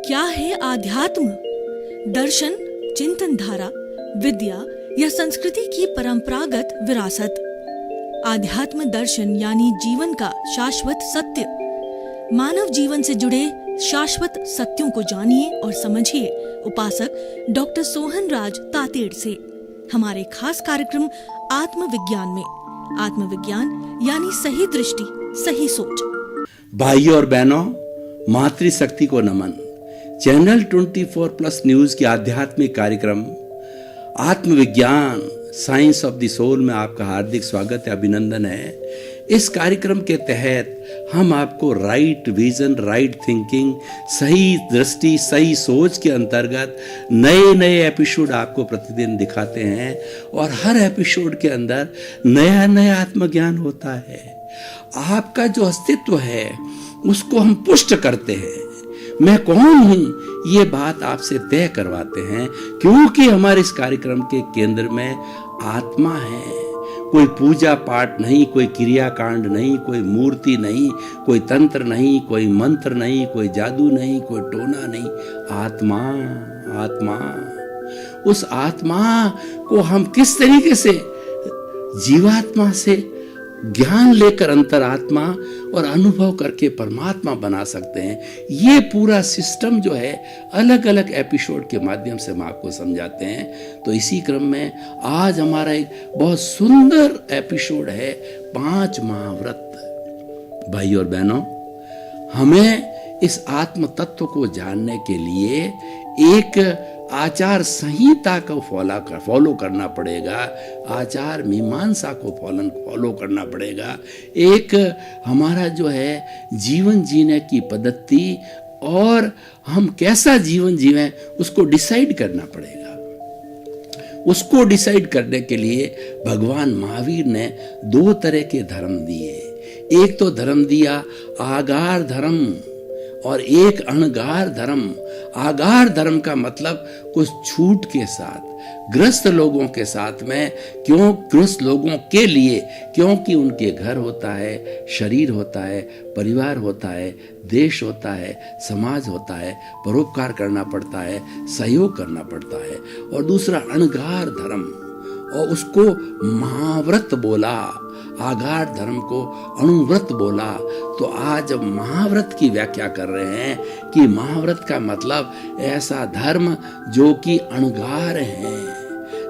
क्या है आध्यात्म? दर्शन, चिंतन धारा, विद्या या संस्कृति की परंपरागत विरासत। आध्यात्म दर्शन यानी जीवन का शाश्वत सत्य। मानव जीवन से जुड़े शाश्वत सत्यों को जानिए और समझिए उपासक डॉक्टर सोहन राज तातेड़ से हमारे खास कार्यक्रम आत्मविज्ञान में। आत्मविज्ञान यानी सही दृष्टि, सही सोच। भाइयों और बहनों, मातृशक्ति को नमन। चैनल 24+ न्यूज के आध्यात्मिक कार्यक्रम आत्मविज्ञान साइंस ऑफ द सोल में आपका हार्दिक स्वागत है, अभिनंदन है। इस कार्यक्रम के तहत हम आपको राइट विजन, राइट थिंकिंग, सही दृष्टि, सही सोच के अंतर्गत नए नए एपिसोड आपको प्रतिदिन दिखाते हैं और हर एपिसोड के अंदर नया नया आत्मज्ञान होता है। आपका जो अस्तित्व है उसको हम पुष्ट करते हैं। मैं कौन हूं ये बात आपसे तय करवाते हैं, क्योंकि हमारे इस कार्यक्रम के केंद्र में आत्मा है। कोई पूजा पाठ नहीं, कोई क्रियाकांड नहीं, कोई मूर्ति नहीं, कोई तंत्र नहीं, कोई मंत्र नहीं, कोई जादू नहीं, कोई टोना नहीं। आत्मा, आत्मा। उस आत्मा को हम किस तरीके से जीवात्मा से ज्ञान लेकर अंतरात्मा और अनुभव करके परमात्मा बना सकते हैं, ये पूरा सिस्टम जो है अलग अलग एपिसोड के माध्यम से हम आपको समझाते हैं। तो इसी क्रम में आज हमारा एक बहुत सुंदर एपिसोड है 5 महाव्रत। भाई और बहनों, हमें इस आत्म तत्व को जानने के लिए एक आचार संहिता को फॉलो करना पड़ेगा, आचार मीमांसा को फॉलो करना पड़ेगा। एक हमारा जो है जीवन जीने की पद्धति और हम कैसा जीवन जीवें उसको डिसाइड करना पड़ेगा। उसको डिसाइड करने के लिए भगवान महावीर ने 2 तरह के धर्म दिए। एक तो धर्म दिया आगार धर्म और एक अणगार धर्म। आगार धर्म का मतलब कुछ छूट के साथ, ग्रस्त लोगों के साथ में। क्यों ग्रस्त लोगों के लिए? क्योंकि उनके घर होता है, शरीर होता है, परिवार होता है, देश होता है, समाज होता है, परोपकार करना पड़ता है, सहयोग करना पड़ता है। और दूसरा अणगार धर्म, और उसको महाव्रत बोला। आगार धर्म को अणुव्रत बोला। तो आज अब महाव्रत की व्याख्या कर रहे हैं कि महाव्रत का मतलब ऐसा धर्म जो कि अणगार है,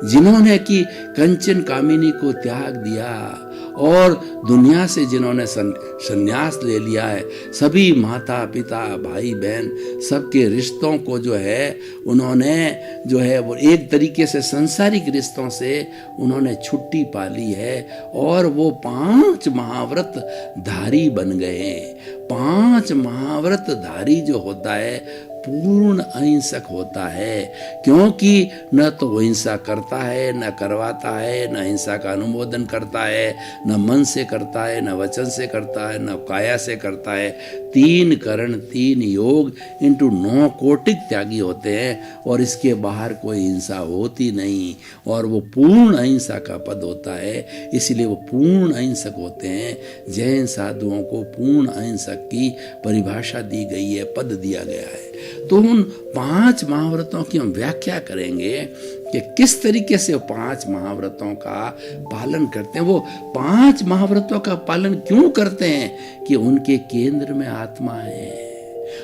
जिन्होंने कि कंचन कामिनी को त्याग दिया और दुनिया से जिन्होंने संन्यास ले लिया है। सभी माता पिता भाई बहन सबके रिश्तों को जो है उन्होंने जो है वो एक तरीके से सांसारिक रिश्तों से उन्होंने छुट्टी पा ली है और वो 5 महाव्रत धारी बन गए। 5 महाव्रत धारी जो होता है पूर्ण अहिंसक होता है, क्योंकि न तो वो हिंसा करता है, न करवाता है, न हिंसा का अनुमोदन करता है, न मन से करता है, न वचन से करता है, न काया से करता है। 3 करण 3 योग इंटू 9 कोटिक त्यागी होते हैं और इसके बाहर कोई हिंसा होती नहीं और वो पूर्ण अहिंसा का पद होता है, इसलिए वो पूर्ण अहिंसक होते हैं। जैन साधुओं को पूर्ण अहिंसक की परिभाषा दी गई है, पद दिया गया है। तो उन 5 महाव्रतों की हम व्याख्या करेंगे कि किस तरीके से 5 महाव्रतों का पालन करते हैं। वो 5 महाव्रतों का पालन क्यों करते हैं? कि उनके केंद्र में आत्मा है।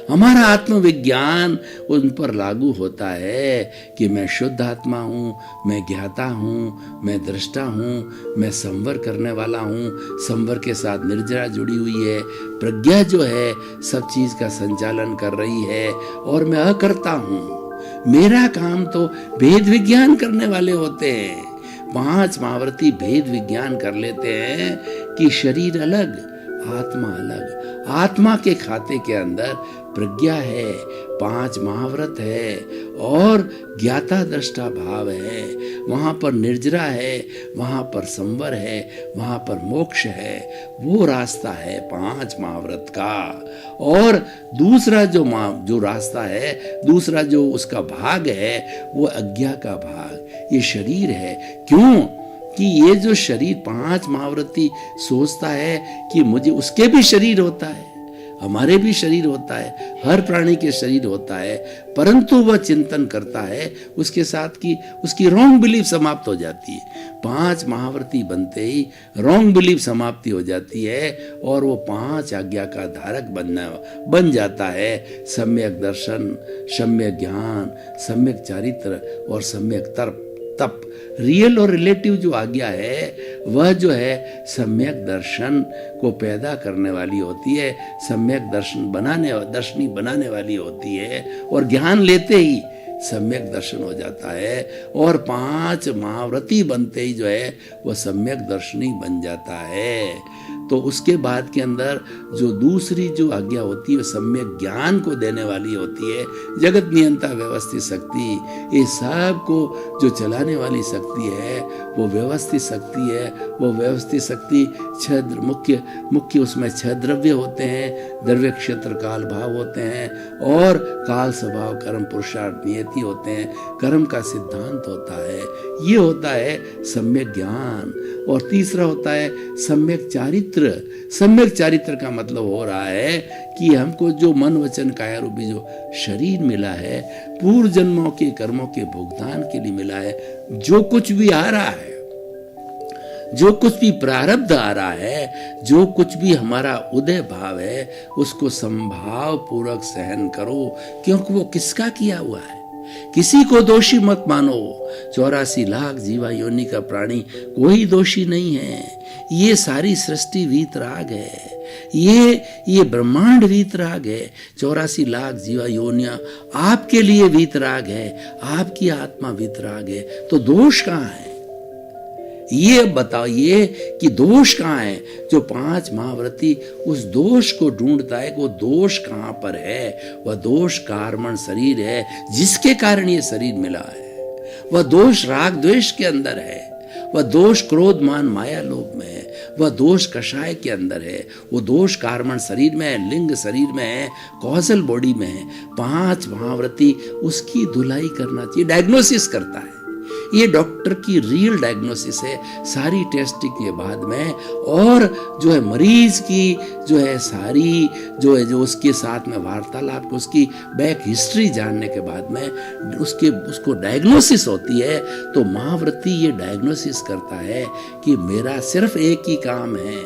हमारा आत्मविज्ञान उन पर लागू होता है कि मैं शुद्ध आत्मा हूँ, मैं ज्ञाता हूँ, मैं दृष्टा हूँ, मैं संवर करने वाला हूँ। संवर के साथ निर्जरा जुड़ी हुई है, प्रज्ञा जो है सब चीज का संचालन कर रही है और मैं अकर्ता हूँ। मेरा काम तो भेद विज्ञान करने वाले होते हैं। 5 महाव्रती भेद विज्ञान कर लेते हैं कि शरीर अलग, आत्मा अलग। आत्मा के खाते के अंदर प्रज्ञा है, 5 महाव्रत है और ज्ञाता दृष्टा भाव है। वहां पर निर्जरा है, वहां पर संवर है, वहां पर मोक्ष है। वो रास्ता है 5 महाव्रत का। और दूसरा जो रास्ता है, दूसरा जो उसका भाग है, वो अज्ञा का भाग, ये शरीर है। क्यों? कि ये जो शरीर 5 महाव्रती सोचता है कि मुझे उसके भी शरीर होता है। हमारे भी शरीर होता है, हर प्राणी के शरीर होता है, परंतु वह चिंतन करता है उसके साथ की उसकी रॉन्ग बिलीफ समाप्त हो जाती है। 5 महाव्रती बनते ही रॉन्ग बिलीफ समाप्ति हो जाती है और वो 5 आज्ञा का धारक बन जाता है। सम्यक दर्शन, सम्यक ज्ञान, सम्यक चारित्र और सम्यक तप। रियल और रिलेटिव जो आज्ञा है वह जो है सम्यक दर्शन को पैदा करने वाली होती है, सम्यक दर्शनी बनाने वाली होती है और ज्ञान लेते ही सम्यक दर्शन हो जाता है और 5 महाव्रती बनते ही जो है वह सम्यक दर्शनी बन जाता है। तो उसके बाद के अंदर जो दूसरी जो आज्ञा होती है वह सम्यक ज्ञान को देने वाली होती है। जगत नियंता व्यवस्थित शक्ति, ये सब को जो चलाने वाली शक्ति है वो व्यवस्थित शक्ति है। वो व्यवस्थित शक्ति मुख्य उसमें 6 द्रव्य होते हैं, द्रव्य क्षेत्र काल भाव होते हैं और काल स्वभाव कर्म पुरुषार्थ नियति होते हैं, कर्म का सिद्धांत होता है। ये होता है सम्यक ज्ञान। और तीसरा होता है सम्यक चारित्र। सम्यक चारित्र का मतलब हो रहा है कि हमको जो मन वचन काया रूपी जो शरीर मिला है, पूर्व जन्मों के कर्मों के भुगतान के लिए मिला है, जो कुछ भी आ रहा है, जो कुछ भी प्रारब्ध आ रहा है, जो कुछ भी हमारा उदय भाव है, उसको संभाव पूर्वक सहन करो, क्योंकि वो किसका किया हुआ है। किसी को दोषी मत मानो। 84 लाख जीवा योनि का प्राणी कोई दोषी नहीं है। ये सारी सृष्टि वीतराग है, ये ब्रह्मांड वीतराग है। 84 लाख जीवा योनियां आपके लिए वीतराग है, आपकी आत्मा वीतराग है। तो दोष कहाँ है? ये बताइए कि दोष कहाँ है? जो 5 महाव्रती उस दोष को ढूंढता है, वो दोष कहाँ पर है? वह दोष कार्मण शरीर है, जिसके कारण ये शरीर मिला है। वह दोष राग द्वेष के अंदर है, वह दोष क्रोध मान माया लोभ में है, वह दोष कषाय के अंदर है, वो दोष कार्मण शरीर में है, लिंग शरीर में है, कौशल बॉडी में है। 5 महाव्रती उसकी धुलाई करना चाहिए, डायग्नोसिस करता है। ये डॉक्टर की रियल डायग्नोसिस है, सारी टेस्टिंग के बाद में। और जो है मरीज की जो है सारी जो है जो उसके साथ में वार्तालाप को उसकी बैक हिस्ट्री जानने के बाद में उसको डायग्नोसिस होती है। तो महाव्रती ये डायग्नोसिस करता है कि मेरा सिर्फ एक ही काम है,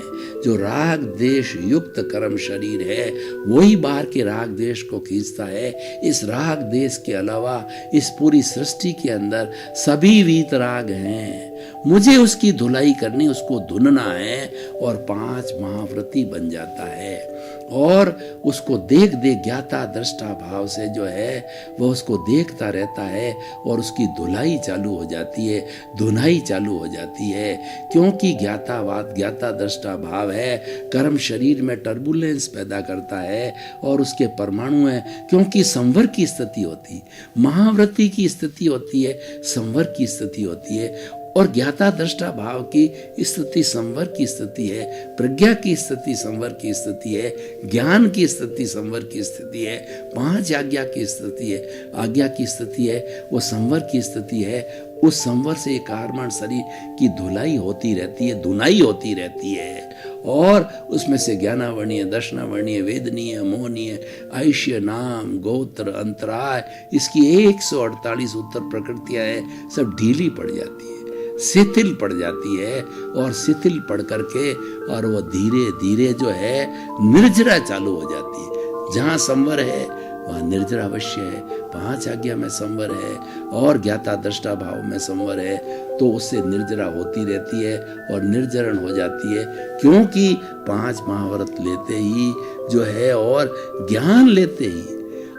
जो राग देश युक्त कर्म शरीर है वही बाहर के राग देश को खींचता है। इस राग देश के अलावा इस पूरी सृष्टि के अंदर सभी वीतराग हैं, मुझे उसकी धुलाई करनी, उसको धुनना है और 5 महाव्रती बन जाता है। और उसको देख ज्ञाता दृष्टा भाव से जो है वह उसको देखता रहता है और उसकी धुलाई चालू हो जाती है, धुनाई चालू हो जाती है। क्योंकि ज्ञातावाद ज्ञाता दृष्टा भाव है, कर्म शरीर में टर्बुलेंस पैदा करता है और उसके परमाणु है। क्योंकि संवर की स्थिति होती, महाव्रती की स्थिति होती है, संवर की स्थिति होती है। और ज्ञाता दृष्टा भाव की स्थिति संवर की स्थिति है, प्रज्ञा की स्थिति संवर की स्थिति है, ज्ञान की स्थिति संवर की स्थिति है, 5 आज्ञा की स्थिति है, आज्ञा की स्थिति है, वो संवर की स्थिति है। उस संवर से कार्मण शरीर की धुलाई होती रहती है, धुनाई होती रहती है। और उसमें से ज्ञानावर्णीय, दर्शनावर्णीय, वेदनीय, मोहनीय, आयुष्य, नाम, गोत्र, अंतराय, इसकी 148 उत्तर प्रकृतियां हैं, सब ढीली पड़ जाती है, शिथिल पड़ जाती है। और शिथिल पड़ करके और वो धीरे धीरे जो है निर्जरा चालू हो जाती है। जहाँ संवर है वहाँ निर्जरा अवश्य है। 5 आज्ञा में संवर है और ज्ञाता दृष्टा भाव में संवर है, तो उससे निर्जरा होती रहती है और निर्जरण हो जाती है। क्योंकि 5 महाव्रत लेते ही जो है और ज्ञान लेते ही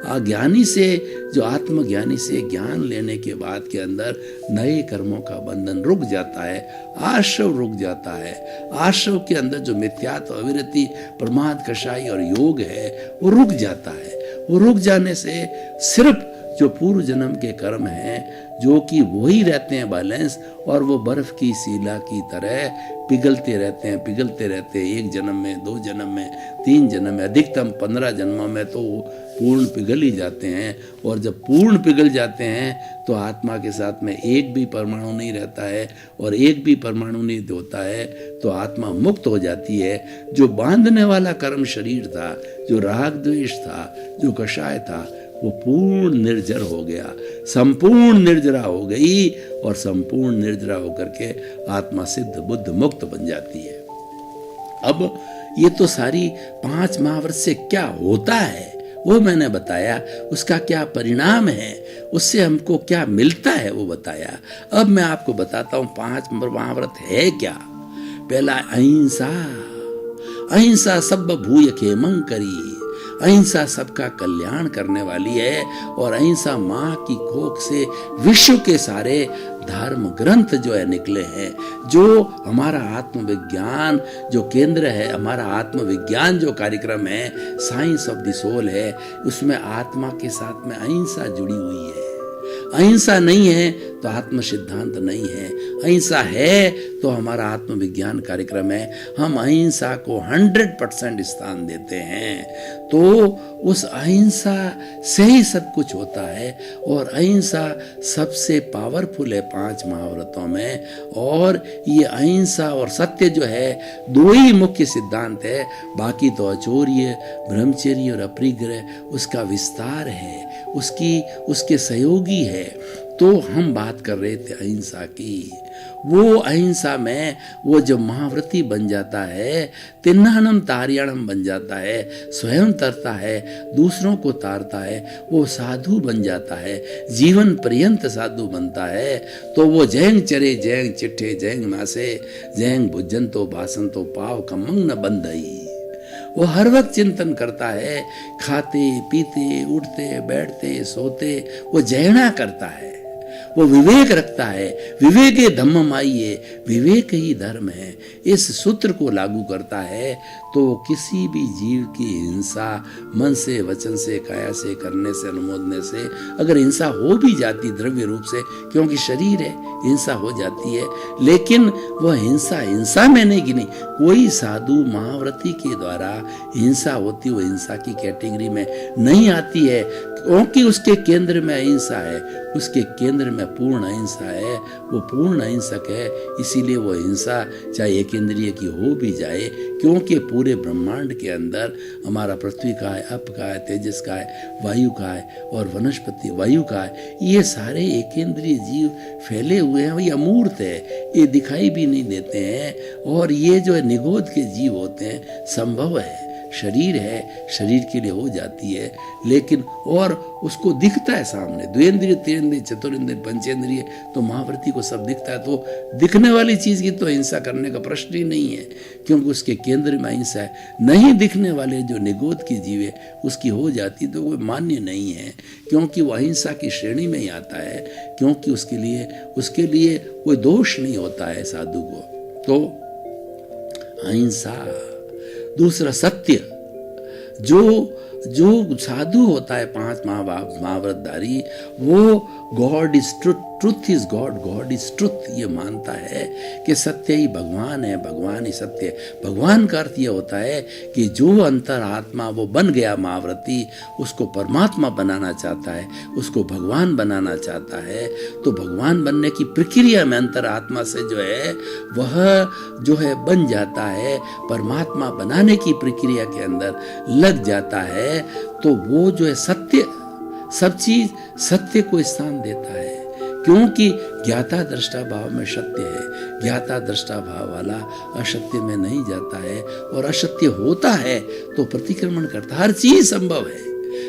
अज्ञानी से जो आत्मज्ञानी से ज्ञान लेने के बाद के अंदर नए कर्मों का बंधन रुक जाता है, आश्रव रुक जाता है। आश्रव के अंदर जो मिथ्यात्व, अविरति, प्रमाद, कषाय और योग है वो रुक जाता है। वो रुक जाने से सिर्फ जो पूर्व जन्म के कर्म हैं, जो कि वही रहते हैं बैलेंस, और वो बर्फ की शिला की तरह पिघलते रहते हैं। एक जन्म में, 2 जन्म में, 3 जन्म में, अधिकतम 15 जन्मों में तो पूर्ण पिघल ही जाते हैं। और जब पूर्ण पिघल जाते हैं तो आत्मा के साथ में एक भी परमाणु नहीं रहता है, और एक भी परमाणु नहीं होता है तो आत्मा मुक्त हो जाती है। जो बांधने वाला कर्म शरीर था, जो राग द्वेष था, जो कषाय था, वो पूर्ण निर्जर हो गया, संपूर्ण निर्जरा हो गई, और संपूर्ण निर्जरा होकर के आत्मा सिद्ध बुद्ध मुक्त बन जाती है। अब ये तो सारी 5 महाव्रत से क्या होता है वो मैंने बताया, उसका क्या परिणाम है, उससे हमको क्या मिलता है वो बताया। अब मैं आपको बताता हूँ 5 महाव्रत है क्या। पहला अहिंसा। अहिंसा सब भूय खेमं करी। अहिंसा सबका कल्याण करने वाली है, और अहिंसा माँ की कोख से विश्व के सारे धर्म ग्रंथ जो है निकले हैं। जो हमारा आत्मविज्ञान जो केंद्र है, हमारा आत्मविज्ञान जो कार्यक्रम है, साइंस ऑफ द सोल है, उसमें आत्मा के साथ में अहिंसा जुड़ी हुई है। अहिंसा नहीं है तो आत्म सिद्धांत नहीं है। अहिंसा है तो हमारा आत्मविज्ञान कार्यक्रम है। हम अहिंसा को 100% स्थान देते हैं। तो उस अहिंसा से ही सब कुछ होता है, और अहिंसा सबसे पावरफुल है 5 महाव्रतों में। और ये अहिंसा और सत्य जो है 2 ही मुख्य सिद्धांत है, बाकी तो अचौर्य, ब्रह्मचर्य और अपरिग्रह उसका विस्तार है, उसके सहयोगी है। तो हम बात कर रहे थे अहिंसा की। वो अहिंसा में वो जब महाव्रती बन जाता है, तिन्नानम तारियाणम बन जाता है, स्वयं तरता है, दूसरों को तारता है, वो साधु बन जाता है, जीवन पर्यंत साधु बनता है। तो वो जैंग चरे जैंग चिट्ठे जैंग मासे जैंग भुजन तो भाषण तो पाव कमंग न बंधई। वो हर वक्त चिंतन करता है, खाते पीते उठते बैठते सोते वो जैना करता है, वो विवेक रखता है। विवेके धम्मम आइए, विवेक ही धर्म है। इस सूत्र को लागू करता है तो किसी भी जीव की हिंसा मन से, वचन से, काया से, करने से, अनुमोदने से, अगर हिंसा हो भी जाती द्रव्य रूप से, क्योंकि शरीर है, हिंसा हो जाती है, लेकिन वह हिंसा में नहीं गिनी। कोई साधु महाव्रती के द्वारा हिंसा होती, वो हिंसा की कैटेगरी में नहीं आती है, क्योंकि उसके केंद्र में अहिंसा है, उसके केंद्र में पूर्ण अहिंसा है, वो पूर्ण अहिंसक है। इसीलिए वो हिंसा चाहे एक इंद्रिय की हो भी जाए, क्योंकि पूरे ब्रह्मांड के अंदर हमारा पृथ्वी का है, अप का है, तेजस का है, वायु का है और वनस्पति वायु का है, ये सारे एक इंद्रिय जीव फैले हुए हैं। ये अमूर्त है, ये दिखाई भी नहीं देते हैं, और ये जो है निगोद के जीव होते हैं। संभव है, शरीर है, शरीर के लिए हो जाती है, लेकिन और उसको दिखता है सामने, द्वेंद्रिय, त्रिंद्रिय, चतुरिंद्रिय, पंचेंद्रिय, तो महाव्रती को सब दिखता है। तो दिखने वाली चीज की तो हिंसा करने का प्रश्न ही नहीं है, क्योंकि उसके केंद्र में अहिंसा है। नहीं दिखने वाले जो निगोद की जीव है उसकी हो जाती तो कोई मान्य नहीं है, क्योंकि वो अहिंसा की श्रेणी में ही आता है, क्योंकि उसके लिए कोई दोष नहीं होता है साधु को। तो अहिंसा। दूसरा सत्य। जो साधु होता है 5 महाव्रतधारी, वो God is truth is God, God is truth, ये मानता है कि सत्य ही भगवान है, भगवान ही सत्य है। भगवान का अर्थ ये होता है कि जो अंतर आत्मा वो बन गया महाव्रती, उसको परमात्मा बनाना चाहता है, उसको भगवान बनाना चाहता है। तो भगवान बनने की प्रक्रिया में अंतर आत्मा से जो है वह जो है बन जाता है, परमात्मा बनाने की प्रक्रिया के अंदर लग जाता है। तो वो जो है सत्य, सब चीज सत्य को स्थान देता है, क्योंकि ज्ञाता दृष्टा भाव में सत्य है। ज्ञाता दृष्टा भाव वाला असत्य में नहीं जाता है, और असत्य होता है तो प्रतिक्रमण करता है। हर चीज संभव है।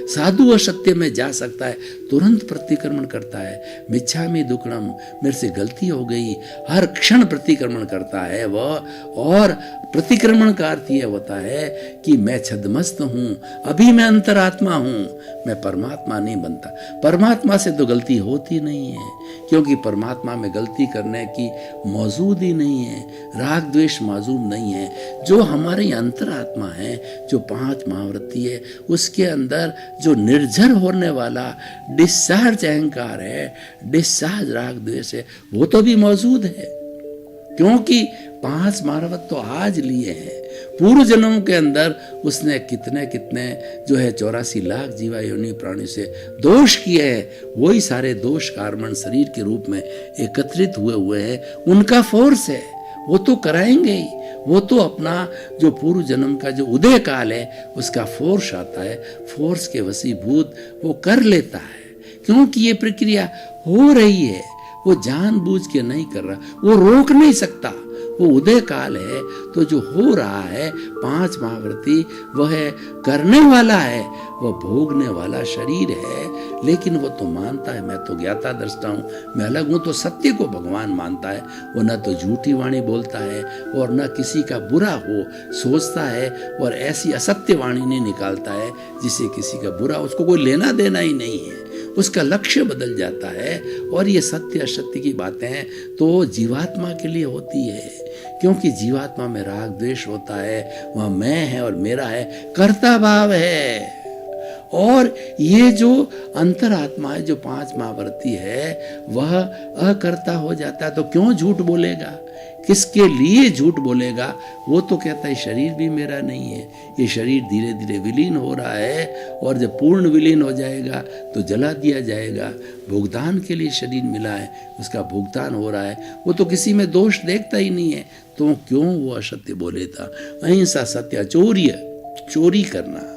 साधु असत्य में जा सकता है, तुरंत प्रतिक्रमण करता है। मिच्छामि दुक्कडम, मेरे से गलती हो गई, हर क्षण प्रतिक्रमण करता है वह। और प्रतिक्रमण का अर्थ यह होता है कि मैं छद्मस्त हूं, अभी मैं अंतरात्मा हूं, मैं परमात्मा नहीं बनता। परमात्मा से तो गलती होती नहीं है, क्योंकि परमात्मा में गलती करने की मौजूद ही नहीं है, राग द्वेष मौजूद नहीं है। जो हमारे अंतरात्मा है, जो 5 महाव्रती है, उसके अंदर जो निर्जर होने वाला डिस्चार्ज अहंकार है, डिस्चार्ज राग द्वेष है, वो तो भी मौजूद है। क्योंकि 5 महारत तो आज लिए हैं, पूर्व जन्मों के अंदर उसने कितने कितने जो है 84 लाख जीवा योनि प्राणी से दोष किए हैं, वही सारे दोष कार्बन शरीर के रूप में एकत्रित हुए हैं, उनका फोर्स है, वो तो कराएंगे ही। वो तो अपना जो पूर्व जन्म का जो उदय काल है उसका फोर्स आता है, फोर्स के वशीभूत वो कर लेता है। क्योंकि ये प्रक्रिया हो रही है, वो जानबूझ के नहीं कर रहा, वो रोक नहीं सकता, वो उदय काल है। तो जो हो रहा है 5 महाव्रती वह करने वाला है, वह भोगने वाला शरीर है, लेकिन वो तो मानता है मैं तो ज्ञाता दृष्टा हूँ, मैं अलग हूँ, तो सत्य को भगवान मानता है। वो न तो झूठी वाणी बोलता है और न किसी का बुरा हो सोचता है, और ऐसी असत्य वाणी नहीं निकालता है जिसे किसी का बुरा, उसको कोई लेना देना ही नहीं है, उसका लक्ष्य बदल जाता है। और ये सत्य असत्य की बातें तो जीवात्मा के लिए होती है, क्योंकि जीवात्मा में राग द्वेष होता है, वहाँ मैं है और मेरा है, कर्ता भाव है। और ये जो अंतरात्मा है, जो 5 महाव्रती है, वह अकर्ता हो जाता है। तो क्यों झूठ बोलेगा, किसके लिए झूठ बोलेगा? वो तो कहता है शरीर भी मेरा नहीं है, ये शरीर धीरे धीरे विलीन हो रहा है, और जब पूर्ण विलीन हो जाएगा तो जला दिया जाएगा। भुगतान के लिए शरीर मिला है, उसका भुगतान हो रहा है, वो तो किसी में दोष देखता ही नहीं है, तो क्यों वो असत्य बोलेगा? अहिंसा, सत्य, चोरी करना,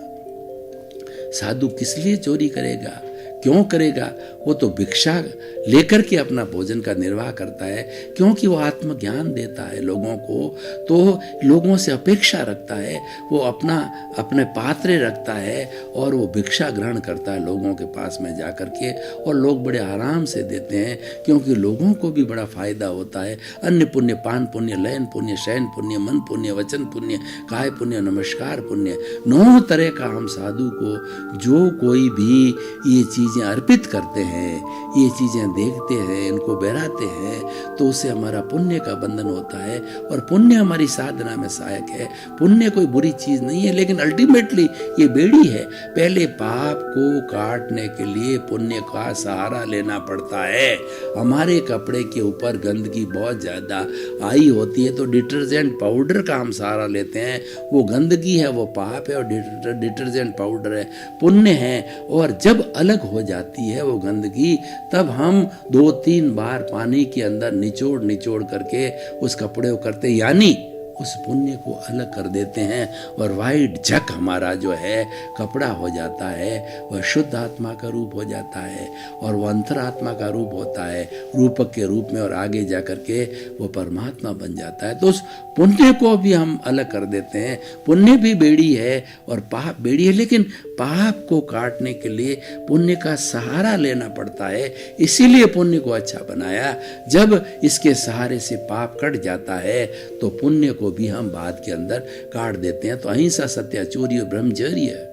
साधु किस लिए चोरी करेगा, क्यों करेगा? वो तो भिक्षा लेकर के अपना भोजन का निर्वाह करता है, क्योंकि वो आत्मज्ञान देता है लोगों को, तो लोगों से अपेक्षा रखता है, वो अपने पात्रे रखता है, और वो भिक्षा ग्रहण करता है लोगों के पास में जाकर के, और लोग बड़े आराम से देते हैं, क्योंकि लोगों को भी बड़ा फायदा होता है। अन्न पुण्य, पान पुण्य, लयन पुण्य, शयन पुण्य, मन पुण्य, वचन पुण्य, काय पुण्य, नमस्कार पुण्य, 9 तरह का हम साधु को जो कोई भी ये चीजें अर्पित करते हैं, ये चीजें देखते हैं, इनको बहराते हैं, तो उससे हमारा पुण्य का बंधन होता है, और पुण्य हमारी साधना में सहायक है। पुण्य कोई बुरी चीज नहीं है, लेकिन अल्टीमेटली ये बेड़ी है। पहले पाप को काटने के लिए पुण्य का सहारा लेना पड़ता है। हमारे कपड़े के ऊपर गंदगी बहुत ज्यादा आई होती है, तो डिटर्जेंट पाउडर का हम सहारा लेते हैं। वो गंदगी है, वो पाप है, और डिटर्जेंट पाउडर है, पुण्य है। और जब अलग हो जाती है वो गंदगी, तब हम 2-3 बार पानी के अंदर निचोड़ करके उस कपड़े को करते, यानी उस पुण्य को अलग कर देते हैं, और वाइट झक हमारा जो है कपड़ा हो जाता है, वह शुद्ध आत्मा का रूप हो जाता है, और वह अंतरात्मा का रूप होता है, रूपक के रूप में, और आगे जा कर के वो परमात्मा बन जाता है। तो उस पुण्य को भी हम अलग कर देते हैं। पुण्य भी बेड़ी है और पाप बेड़ी है, लेकिन पाप को काटने के लिए पुण्य का सहारा लेना पड़ता है। इसीलिए पुण्य को अच्छा बनाया। जब इसके सहारे से पाप कट जाता है तो पुण्य को भी हम बाद के अंदर काट देते हैं। तो अहिंसा, सत्य, चोरी और ब्रह्मचर्य,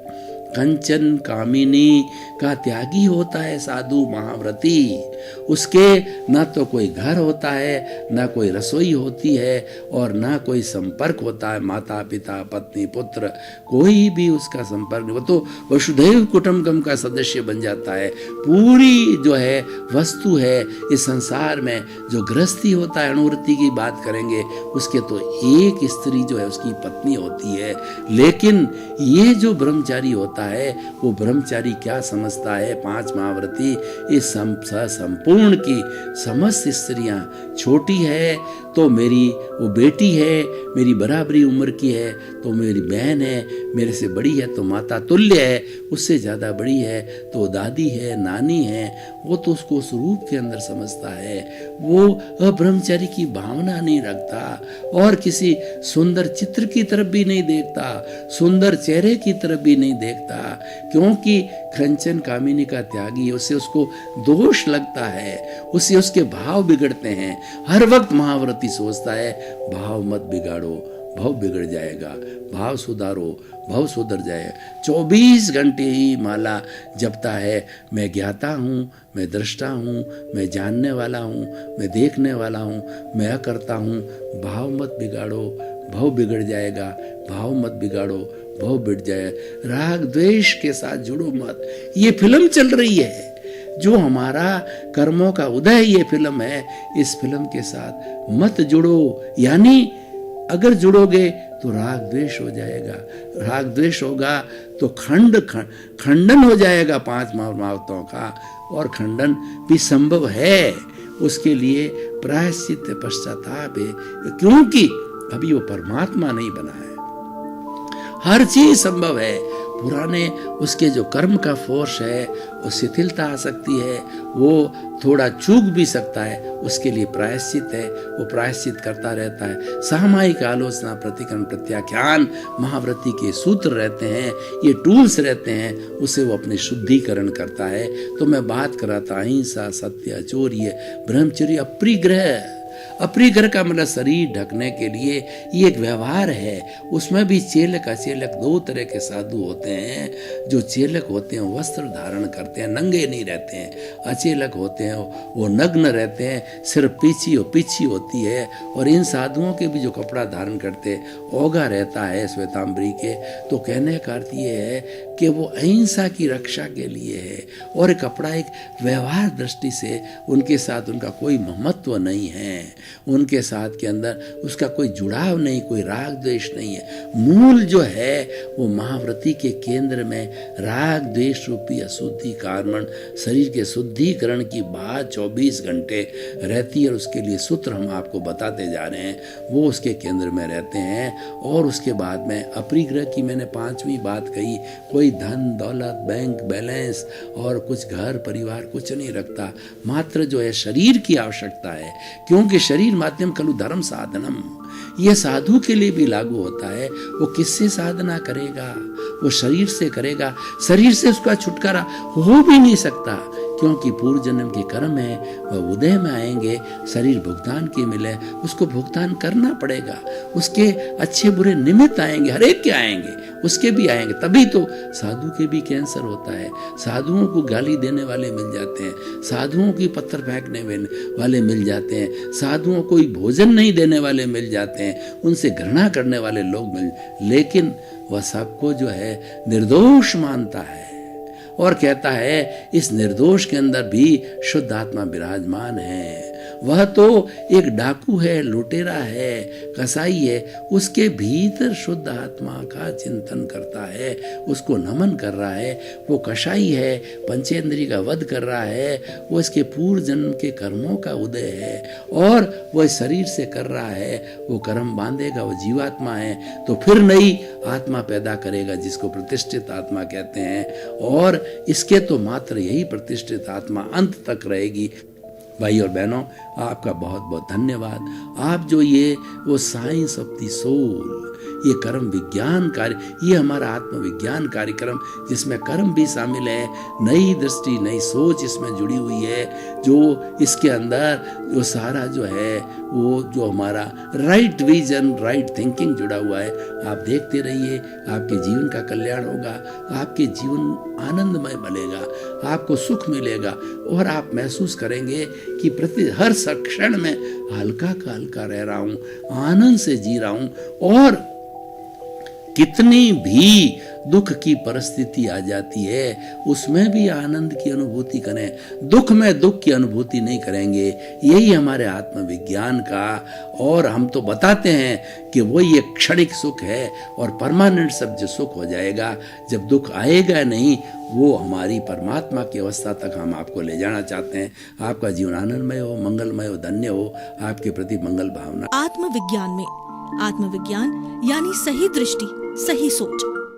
कंचन कामिनी का त्यागी होता है साधु महाव्रती। उसके ना तो कोई घर होता है, ना कोई रसोई होती है, और ना कोई संपर्क होता है, माता पिता पत्नी पुत्र कोई भी उसका संपर्क नहीं। वो तो वसुधैव कुटुंबकम का सदस्य बन जाता है। पूरी जो है वस्तु है इस संसार में, जो गृहस्थी होता है, अणुवृत्ति की बात करेंगे, उसके तो एक स्त्री जो है उसकी पत्नी होती है। लेकिन ये जो ब्रह्मचारी होता है, वो ब्रह्मचारी क्या समझता है? 5 महाव्रती इस संपूर्ण की समस्त स्त्रियां छोटी है तो मेरी वो बेटी है, मेरी बराबरी उम्र की है तो मेरी बहन है, मेरे से बड़ी है तो माता तुल्य है, उससे ज्यादा बड़ी है तो दादी है, नानी है। वो तो उसको उस रूप के अंदर समझता है, वो ब्रह्मचारी की भावना नहीं रखता, और किसी सुंदर चित्र की तरफ भी नहीं देखता, सुंदर चेहरे की तरफ भी नहीं देखता, क्योंकि कंचन कामिनी का त्यागी, उससे उसको दोष लगता है, उससे उसके भाव बिगड़ते हैं। हर वक्त महाव्रती सोचता है भाव मत बिगाड़ो, भाव बिगड़ जाएगा, भाव सुधारो, भाव सुधर जाए। 24 घंटे ही माला जपता है, मैं ज्ञाता हूँ, मैं दृष्टा हूँ, मैं जानने वाला हूँ, मैं देखने वाला हूँ, मैं करता हूँ। भाव मत बिगाड़ो, भाव बिगड़ जाएगा, भाव मत बिगाड़ो, भव मिट जाए। राग द्वेष के साथ जुड़ो मत। ये फिल्म चल रही है, जो हमारा कर्मों का उदय ये फिल्म है, इस फिल्म के साथ मत जुड़ो। यानी अगर जुड़ोगे तो राग द्वेष हो जाएगा, राग द्वेष होगा तो खंडन हो जाएगा 5 महाभारतों का, और खंडन भी संभव है। उसके लिए प्रायश्चित पश्चाताप है, क्योंकि अभी वो परमात्मा नहीं बना है। हर चीज संभव है। पुराने उसके जो कर्म का फोर्स है वो शिथिलता आ सकती है, वो थोड़ा चूक भी सकता है, उसके लिए प्रायश्चित है, वो प्रायश्चित करता रहता है। सामायिक आलोचना, प्रतिक्रमण, प्रत्याख्यान महाव्रती के सूत्र रहते हैं, ये टूल्स रहते हैं, उसे वो अपने शुद्धिकरण करता है। तो मैं बात कर रहा था अहिंसा, सत्य, अचौर्य, ब्रह्मचर्य, अपरिग्रह। अपरिग्रह का मतलब शरीर ढकने के लिए ये एक व्यवहार है। उसमें भी चेलक अचेलक 2 तरह के साधु होते हैं। जो चेलक होते हैं वस्त्र धारण करते हैं, नंगे नहीं रहते हैं। अचेलक होते हैं वो नग्न रहते हैं, सिर्फ पीछी होती है। और इन साधुओं के भी जो कपड़ा धारण करते ओगा रहता है श्वेतांबरी के। तो कहने का अर्थ ये है कि वो अहिंसा की रक्षा के लिए है, और कपड़ा एक व्यवहार दृष्टि से उनके साथ उनका कोई महत्व नहीं है, उनके साथ के अंदर उसका कोई जुड़ाव नहीं, कोई राग द्वेष नहीं है। मूल जो है वो महाव्रती के केंद्र में राग द्वेष रूपी अशुद्धि कारण शरीर के शुद्धिकरण की बात 24 घंटे रहती है। और उसके लिए सूत्र हम आपको बताते जा रहे हैं, वो उसके केंद्र में रहते हैं। और उसके बाद में अपरिग्रह की मैंने 5वीं बात कही, कोई धन दौलत, बैंक बैलेंस और कुछ घर परिवार कुछ नहीं रखता, मात्र जो है शरीर की आवश्यकता है। क्योंकि शरीर माध्यम खलु धर्म साधनम, यह साधु के लिए भी लागू होता है। वो किससे साधना करेगा? वो शरीर से करेगा। शरीर से उसका छुटकारा हो भी नहीं सकता, क्योंकि पूर्व जन्म के कर्म है, वह उदय में आएंगे, शरीर भुगतान के मिले, उसको भुगतान करना पड़ेगा। उसके अच्छे बुरे निमित्त आएंगे, हर एक के आएंगे, उसके भी आएंगे। तभी तो साधु के भी कैंसर होता है, साधुओं को गाली देने वाले मिल जाते हैं, साधुओं की पत्थर फेंकने वाले मिल जाते हैं, साधुओं को भोजन नहीं देने वाले मिल जाते हैं, उनसे घृणा करने वाले लोग लेकिन वह सबको जो है निर्दोष मानता है और कहता है इस निर्दोष के अंदर भी शुद्ध आत्मा विराजमान है। वह तो एक डाकू है, लुटेरा है, कसाई है, उसके भीतर शुद्ध आत्मा का चिंतन करता है, उसको नमन कर रहा है। वो कसाई है, पंचेंद्रिय का वध कर रहा है, वो इसके पूर्व जन्म के कर्मों का उदय है और वह शरीर से कर रहा है, वो कर्म बांधेगा, वो जीवात्मा है, तो फिर नई आत्मा पैदा करेगा जिसको प्रतिष्ठित आत्मा कहते हैं। और इसके तो मात्र यही प्रतिष्ठित आत्मा अंत तक रहेगी। भाई और बहनों, आपका बहुत बहुत धन्यवाद। आप जो ये वो साइंस ऑफ द सोल, ये कर्म विज्ञान कार्य, ये हमारा आत्मविज्ञान कार्यक्रम जिसमें कर्म भी शामिल है, नई दृष्टि नई सोच इसमें जुड़ी हुई है, जो इसके अंदर जो सारा जो है वो जो हमारा राइट विजन राइट थिंकिंग जुड़ा हुआ है। आप देखते रहिए, आपके जीवन का कल्याण होगा, आपके जीवन आनंदमय बनेगा, आपको सुख मिलेगा और आप महसूस करेंगे कि प्रति हर क्षण में हल्का का हल्का रह रहा हूँ, आनंद से जी रहा हूँ। और कितनी भी दुख की परिस्थिति आ जाती है उसमें भी आनंद की अनुभूति करें, दुख में दुख की अनुभूति नहीं करेंगे। यही हमारे आत्मविज्ञान का, और हम तो बताते हैं कि वो ये क्षणिक सुख है और परमानेंट सब जो सुख हो जाएगा, जब दुख आएगा नहीं, वो हमारी परमात्मा की अवस्था तक हम आपको ले जाना चाहते हैं। आपका जीवन आनंदमय हो, मंगलमय हो, धन्य हो, आपके प्रति मंगल भावना। आत्मविज्ञान में आत्मविज्ञान यानी सही दृष्टि, सही सोच।